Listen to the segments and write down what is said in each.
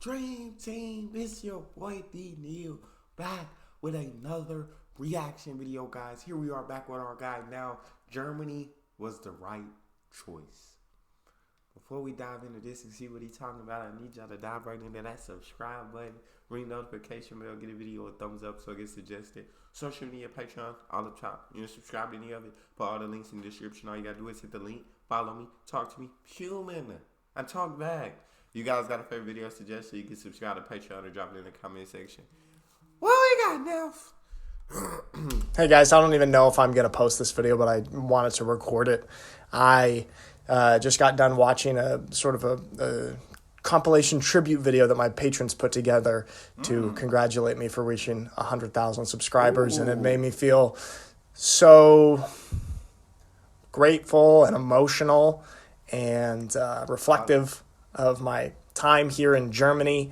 Dream Team, it's your boy D Neal back with another reaction video, guys. Here we are back with our guy now. Germany was the right choice. Before we dive into this and see what he's talking about, I need y'all to dive right into that subscribe button, ring notification bell, get a video a thumbs up so it gets suggested. Social media, Patreon, all up top. You know, subscribe to any of it. Put all the links in the description. All you gotta do is hit the link, follow me, talk to me, human. I talk back. You guys got a favorite video suggestion? You can subscribe to Patreon or drop it in the comment section. What we got, Nalf? Hey guys, I don't even know if I'm going to post this video, but I wanted to record it. I just got done watching a compilation tribute video that my patrons put together to congratulate me for reaching 100,000 subscribers. Ooh. And it made me feel so grateful and emotional and reflective of my time here in Germany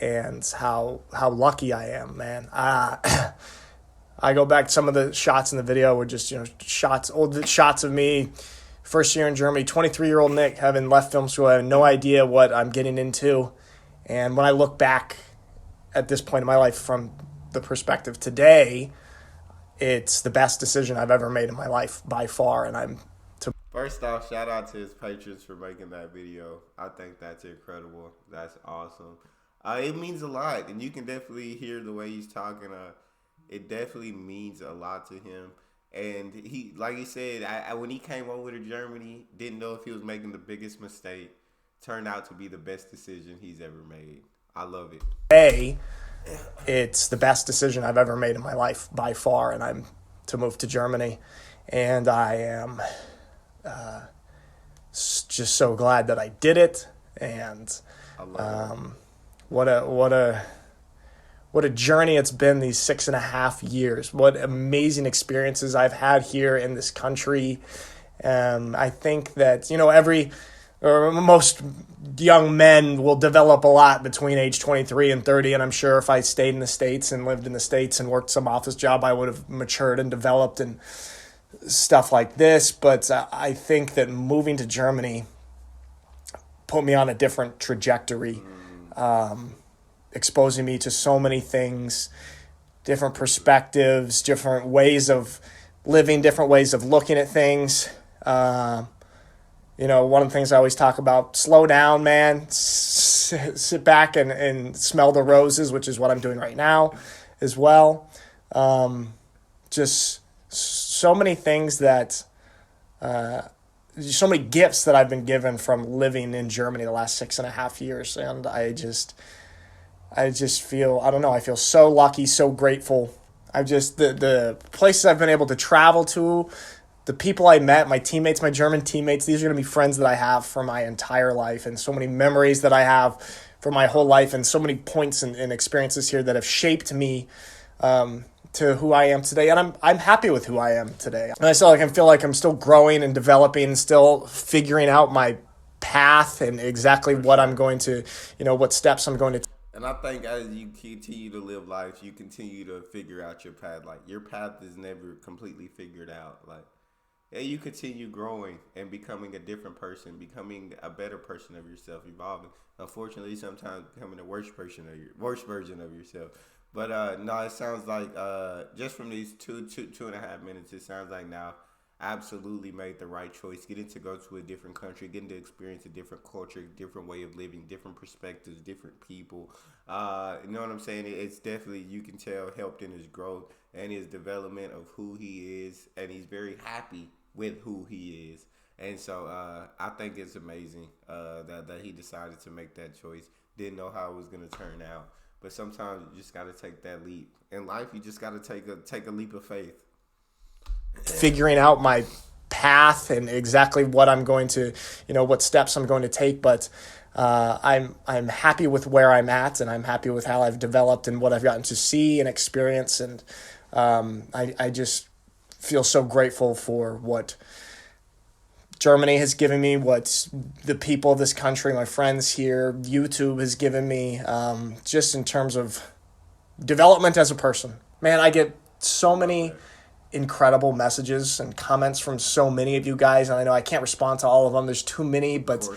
and how lucky I am, man. I go back to some of the shots in the video were just, old shots of me, first year in Germany, 23-year-old Nick, having left film school. I have no idea what I'm getting into. And when I look back at this point in my life from the perspective today, it's the best decision I've ever made in my life by far. And First off, shout out to his patrons for making that video. I think that's incredible. That's awesome. It means a lot, and you can definitely hear the way he's talking. It definitely means a lot to him. And he, like he said, when he came over to Germany, didn't know if he was making the biggest mistake. Turned out to be the best decision he's ever made. I love it. Hey, it's the best decision I've ever made in my life by far, and I'm to move to Germany, and I am just so glad that I did it. And what a journey it's been these 6.5 years. What amazing experiences I've had here in this country. I think that, most young men will develop a lot between age 23 and 30. And I'm sure if I stayed in the States and lived in the States and worked some office job, I would have matured and developed and stuff like this. But I think that moving to Germany put me on a different trajectory. Exposing me to so many things, different perspectives, different ways of living, different ways of looking at things. One of the things I always talk about, slow down, man, sit back and smell the roses, which is what I'm doing right now as well. Just so many things that, so many gifts that I've been given from living in Germany the last 6.5 years. And I just feel, I feel so lucky, so grateful. The places I've been able to travel to, the people I met, my teammates, my German teammates, these are going to be friends that I have for my entire life, and so many memories that I have for my whole life, and so many points and experiences here that have shaped me to who I am today. And I'm happy with who I am today. And I feel like I'm still growing and developing, still figuring out my path and exactly what I'm going to, what steps I'm going to take. And I think as you continue to live life, you continue to figure out your path. Like, your path is never completely figured out. Like, you continue growing and becoming a different person, becoming a better person of yourself, evolving. Unfortunately, sometimes becoming a worse version of yourself. But no, it sounds like just from these two and a half minutes, it sounds like now absolutely made the right choice. Getting to go to a different country, getting to experience a different culture, different way of living, different perspectives, different people. You know what I'm saying? It's definitely, you can tell, helped in his growth and his development of who he is. And he's very happy with who he is. And so I think it's amazing that he decided to make that choice. Didn't know how it was going to turn out. But sometimes you just got to take that leap. In life, you just got to take a leap of faith. Figuring out my path and exactly what I'm going to, what steps I'm going to take. But I'm happy with where I'm at, and I'm happy with how I've developed and what I've gotten to see and experience. And I just feel so grateful for what Germany has given me, what the people of this country, my friends here, YouTube has given me, just in terms of development as a person. Man, I get so many incredible messages and comments from so many of you guys, and I know I can't respond to all of them. There's too many, but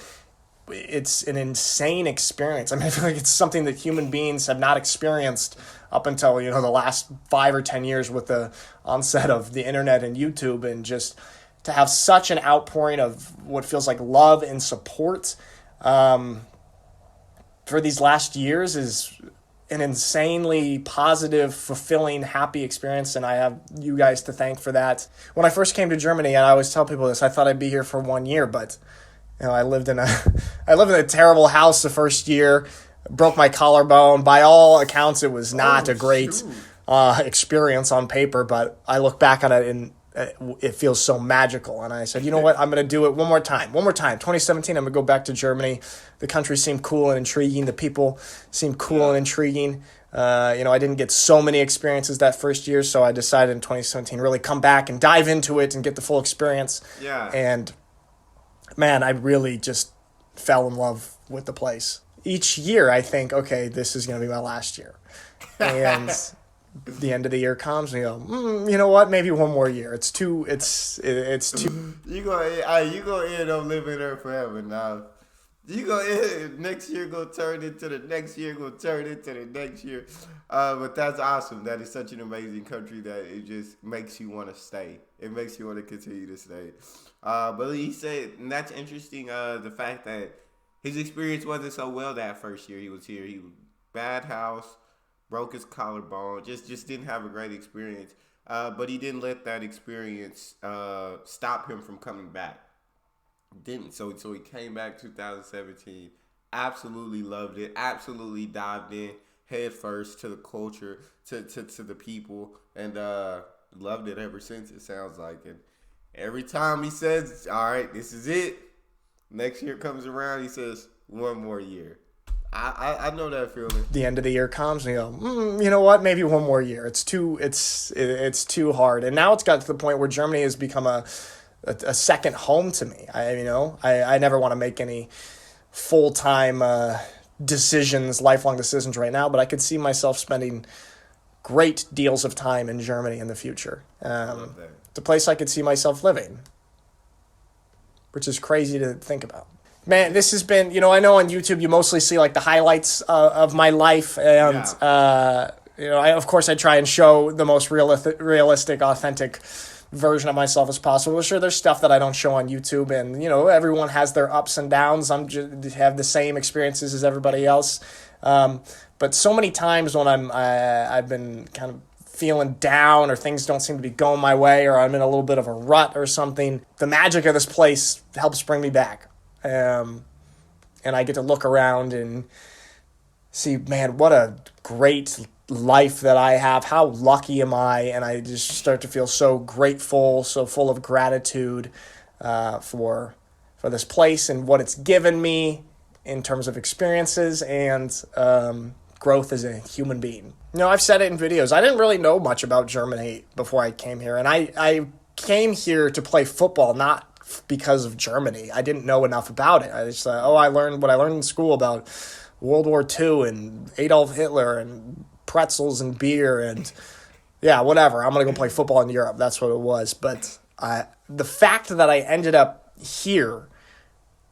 it's an insane experience. I mean, I feel like it's something that human beings have not experienced up until, the last 5 or 10 years with the onset of the internet and YouTube, and just to have such an outpouring of what feels like love and support for these last years is an insanely positive, fulfilling, happy experience, and I have you guys to thank for that. When I first came to Germany, and I always tell people this, I thought I'd be here for 1 year, but I lived in a terrible house the first year, broke my collarbone. By all accounts, it was not a great experience on paper, but I look back on it and it feels so magical. And I said, you know what? I'm going to do it one more time. 2017, I'm going to go back to Germany. The country seemed cool and intriguing. The people seemed cool and intriguing. I didn't get so many experiences that first year, so I decided in 2017 really come back and dive into it and get the full experience. Yeah. And man, I really just fell in love with the place. Each year I think, okay, this is going to be my last year. And the end of the year comes and you go, you know what? Maybe one more year. It's too. You gonna end up living there forever now. You gonna next year go turn into the next year, go turn into the next year. But that's awesome. That is such an amazing country that it just makes you want to stay. It makes you want to continue to stay. But he said, and that's interesting. The fact that his experience wasn't so well that first year he was here. He was bad house. Broke his collarbone, just didn't have a great experience. But he didn't let that experience stop him from coming back. Didn't. So he came back 2017, absolutely loved it, absolutely dived in head first to the culture, to the people, and loved it ever since, it sounds like. And every time he says, all right, this is it, next year comes around, he says, one more year. I know that feeling. The end of the year comes and you go, you know what? Maybe one more year. It's too hard. And now it's got to the point where Germany has become a second home to me. I never want to make any full-time lifelong decisions right now, but I could see myself spending great deals of time in Germany in the future. It's a place I could see myself living, which is crazy to think about. Man, this has been, I know on YouTube you mostly see like the highlights of my life, and of course I try and show the most realistic, authentic version of myself as possible. Sure, there's stuff that I don't show on YouTube, and everyone has their ups and downs. I'm just have the same experiences as everybody else, but so many times when I've been kind of feeling down, or things don't seem to be going my way, or I'm in a little bit of a rut or something, the magic of this place helps bring me back. And I get to look around and see, man, what a great life that I have. How lucky am I? And I just start to feel so grateful, so full of gratitude for this place and what it's given me in terms of experiences and growth as a human being. I've said it in videos. I didn't really know much about Germany before I came here, and I came here to play football, not because of Germany. I didn't know enough about it. I just thought, I learned what I learned in school about World War II and Adolf Hitler and pretzels and beer and whatever. I'm going to go play football in Europe. That's what it was. But the fact that I ended up here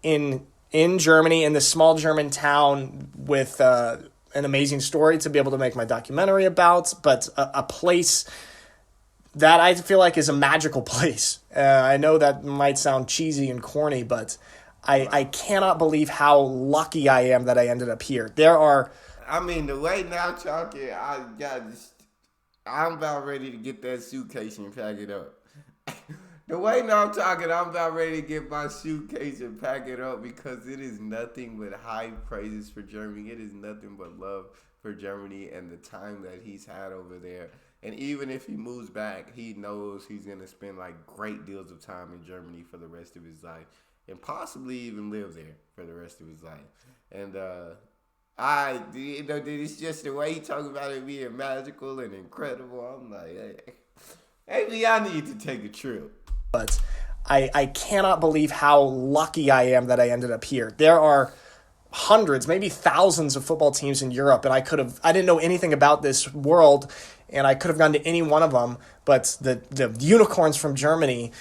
in Germany, in this small German town with an amazing story to be able to make my documentary about, but a place that I feel like is a magical place. I know that might sound cheesy and corny, but I cannot believe how lucky I am that I ended up here. There are... the way now talking, I'm about ready to get that suitcase and pack it up. The way now I'm talking, I'm about ready to get my suitcase and pack it up, because it is nothing but high praises for Germany. It is nothing but love for Germany and the time that he's had over there. And even if he moves back, he knows he's going to spend like great deals of time in Germany for the rest of his life, and possibly even live there for the rest of his life. And it's just the way he talks about it being magical and incredible. I'm like, hey, maybe I need to take a trip. But I cannot believe how lucky I am that I ended up here. There are hundreds, maybe thousands of football teams in Europe, and I didn't know anything about this world, and I could have gone to any one of them, but the unicorns from Germany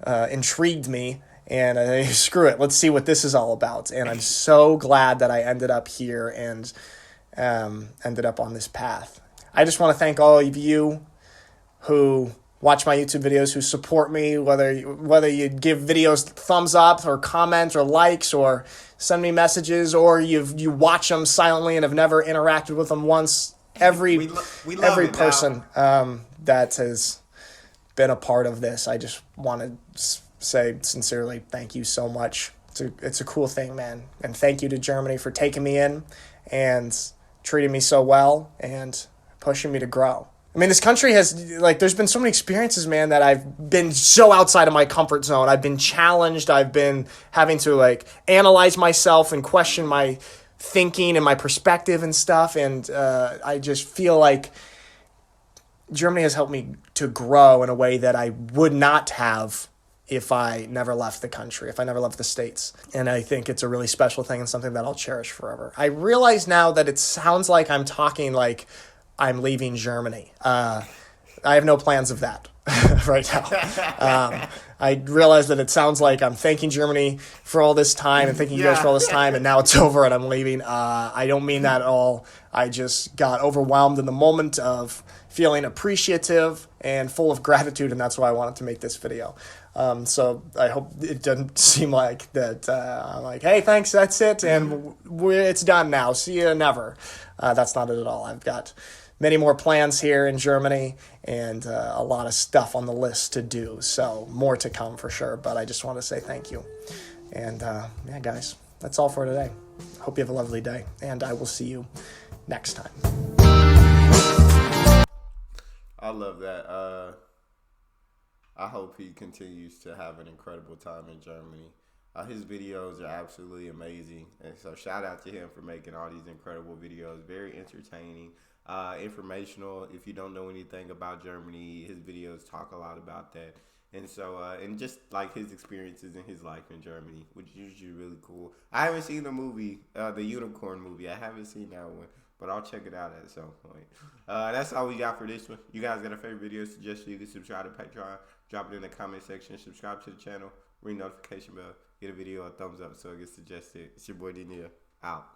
intrigued me, and I screw it, let's see what this is all about. And I'm so glad that I ended up here and ended up on this path. I just want to thank all of you who watch my YouTube videos, who support me, whether you give videos thumbs up or comments or likes or send me messages, or you watch them silently and have never interacted with them once. Every person that has been a part of this, I just want to say sincerely thank you so much. It's a cool thing, man. And thank you to Germany for taking me in and treating me so well and pushing me to grow. I mean, this country has, like, there's been so many experiences, man, that I've been so outside of my comfort zone. I've been challenged. I've been having to, like, analyze myself and question my thinking and my perspective and stuff. And I just feel like Germany has helped me to grow in a way that I would not have if I never left the country, if I never left the States. And I think it's a really special thing and something that I'll cherish forever. I realize now that it sounds like I'm talking like I'm leaving Germany. I have no plans of that right now. I realize that it sounds like I'm thanking Germany for all this time and thanking you guys for all this time, and now it's over and I'm leaving. I don't mean that at all. I just got overwhelmed in the moment of feeling appreciative and full of gratitude, and that's why I wanted to make this video. So I hope it doesn't seem like that I'm like, hey, thanks, that's it, and it's done now. See you never. That's not it at all. I've got many more plans here in Germany and a lot of stuff on the list to do. So more to come for sure, but I just want to say thank you. And yeah, guys, that's all for today. Hope you have a lovely day, and I will see you next time. I love that. I hope he continues to have an incredible time in Germany. His videos are absolutely amazing. And so shout out to him for making all these incredible videos. Very entertaining, informational. If you don't know anything about Germany, his videos talk a lot about that. And so, and just like his experiences in his life in Germany, which is usually really cool. I haven't seen the movie, the Unicorn movie. I haven't seen that one, but I'll check it out at some point. That's all we got for this one. You guys got a favorite video suggestion? You can subscribe to Patreon. Drop it in the comment section. Subscribe to the channel. Ring notification bell. Get a video a thumbs up so it gets suggested. It's your boy Neal. Out.